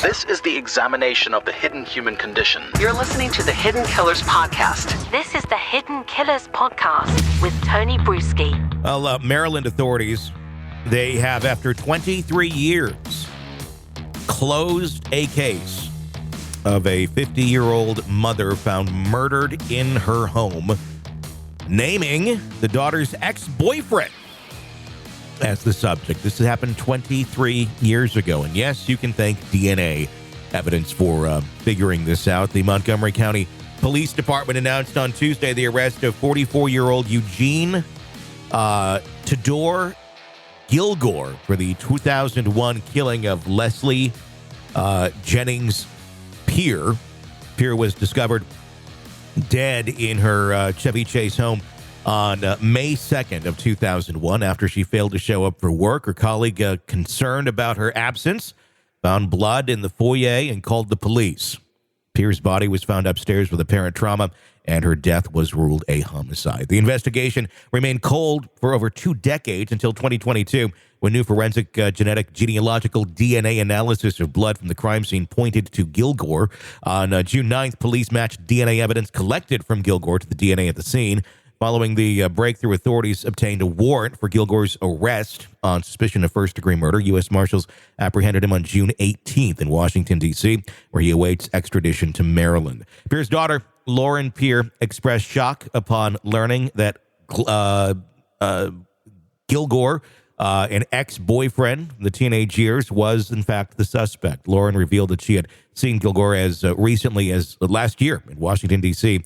This is the examination of the hidden human condition. You're listening to the Hidden Killers Podcast. This is the Hidden Killers Podcast with Tony Bruschi. Well, Maryland authorities, they have, after 23 years, closed a case of a 50-year-old mother found murdered in her home, naming the daughter's ex-boyfriend as the subject. This happened 23 years ago. And yes, you can thank DNA evidence for figuring this out. The Montgomery County Police Department announced on Tuesday the arrest of 44-year-old Eugene Tudor Gilgore for the 2001 killing of Leslie Jennings Peer. Peer was discovered dead in her Chevy Chase home on May 2nd of 2001 after she failed to show up for work. Her colleague, concerned about her absence, found blood in the foyer and called the police. Peer's body was found upstairs with apparent trauma, and her death was ruled a homicide. The investigation remained cold for over 2 decades until 2022, when new forensic genetic genealogical DNA analysis of blood from the crime scene pointed to Gilgore. On June 9th, police matched DNA evidence collected from Gilgore to the DNA at the scene. Following the breakthrough, authorities obtained a warrant for Gilgore's arrest on suspicion of first-degree murder. U.S. Marshals apprehended him on June 18th in Washington, D.C., where he awaits extradition to Maryland. Peer's daughter, Lauren Peer, expressed shock upon learning that Gilgore, an ex-boyfriend in the teenage years, was, in fact, the suspect. Lauren revealed that she had seen Gilgore as recently as last year in Washington, D.C.,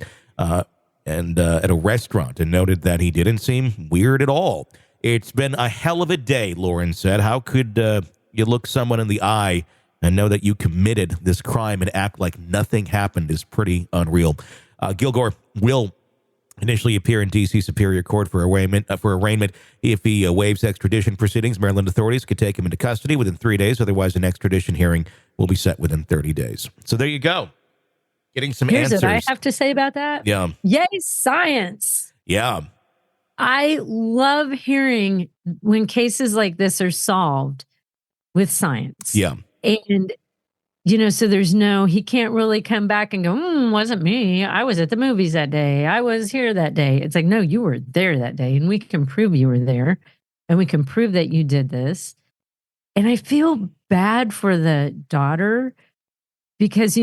and at a restaurant, and noted that he didn't seem weird at all. It's been a hell of a day, Lauren said. How could you look someone in the eye and know that you committed this crime and act like nothing happened is pretty unreal. Gilgore will initially appear in D.C. Superior Court for arraignment. If he waives extradition proceedings, Maryland authorities could take him into custody within 3 days. Otherwise, an extradition hearing will be set within 30 days. So there you go. Getting some Here's answers. what I have to say about that. Yeah. Yay, science. Yeah. I love hearing when cases like this are solved with science. Yeah. And, so he can't really come back and go, wasn't me. I was at the movies that day. I was here that day. It's like, no, you were there that day. And we can prove you were there. And we can prove that you did this. And I feel bad for the daughter because,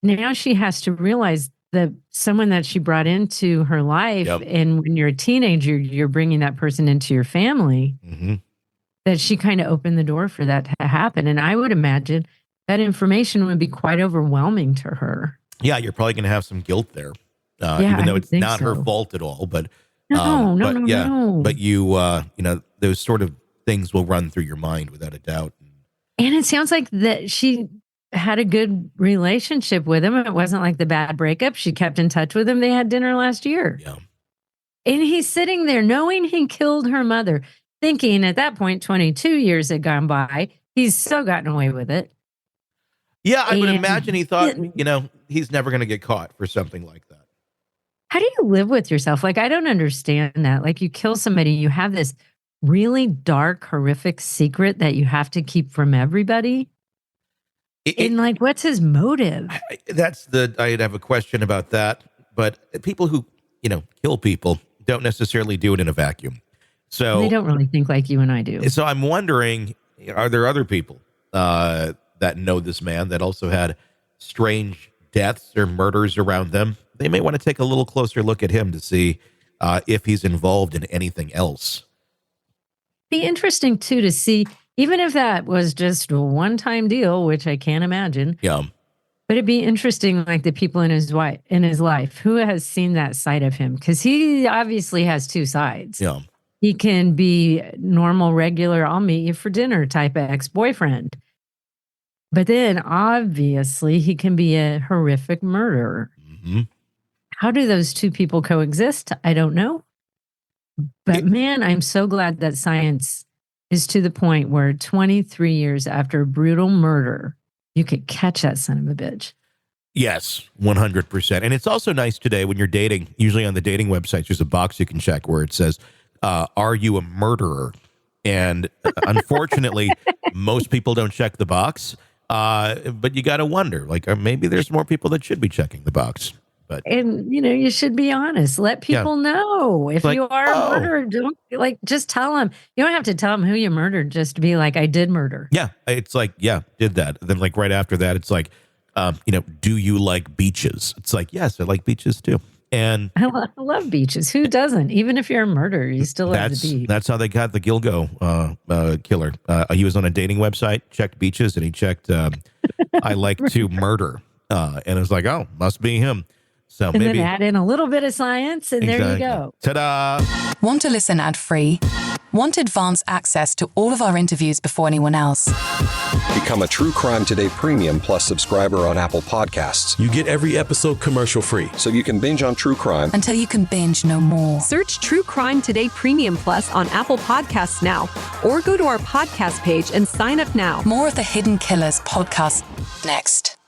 now she has to realize that someone that she brought into her life, and when you're a teenager, you're bringing that person into your family, that she kind of opened the door for that to happen. And I would imagine that information would be quite overwhelming to her. Yeah, you're probably going to have some guilt there, even though it's not her fault at all. But no. But you, those sort of things will run through your mind without a doubt. And it sounds like that she had a good relationship with him. It wasn't like the bad breakup. She kept in touch with him. They had dinner last year. Yeah. And he's sitting there knowing he killed her mother, thinking at that point, 22 years had gone by. He's so gotten away with it. Yeah, I would imagine he thought, he's never going to get caught for something like that. How do you live with yourself? Like, I don't understand that. Like, you kill somebody, you have this really dark, horrific secret that you have to keep from everybody. And what's his motive? I'd have a question about that. But people who, kill people don't necessarily do it in a vacuum. So they don't really think like you and I do. So I'm wondering, are there other people that know this man that also had strange deaths or murders around them? They may want to take a little closer look at him to see if he's involved in anything else. Be interesting, too, to see, even if that was just a one-time deal, which I can't imagine. Yeah. But it'd be interesting, like the people in his life, who has seen that side of him? Because he obviously has two sides. Yeah. He can be normal, regular, I'll meet you for dinner type of ex-boyfriend. But then, obviously, he can be a horrific murderer. How do those two people coexist? I don't know. But man, I'm so glad that science is to the point where 23 years after a brutal murder, you could catch that son of a bitch. Yes, 100%. And it's also nice today when you're dating, usually on the dating websites, there's a box you can check where it says, are you a murderer? And unfortunately, most people don't check the box. But you got to wonder, like, or maybe there's more people that should be checking the box. But And you should be honest. Let people know if Like, you are a murderer. Don't just tell them. You don't have to tell them who you murdered. Just to be like, I did murder. yeah, it's like, did that. And then like right after that, it's like, do you like beaches? It's like, yes, I like beaches too. And I love beaches. Who doesn't? Even if you're a murderer, you still love the beach. that's how they got the Gilgo killer. He was on a dating website, checked beaches, and he checked, I like to murder. And it was like, oh, must be him. So And maybe then add in a little bit of science, and there you Exactly. go. Ta-da! Want to listen ad-free? Want advanced access to all of our interviews before anyone else? Become a True Crime Today Premium Plus subscriber on Apple Podcasts, You get every episode commercial-free. so you can binge on true crime Until you can binge no more. Search True Crime Today Premium Plus on Apple Podcasts now, or go to our podcast page and sign up now. More of the Hidden Killers podcast next.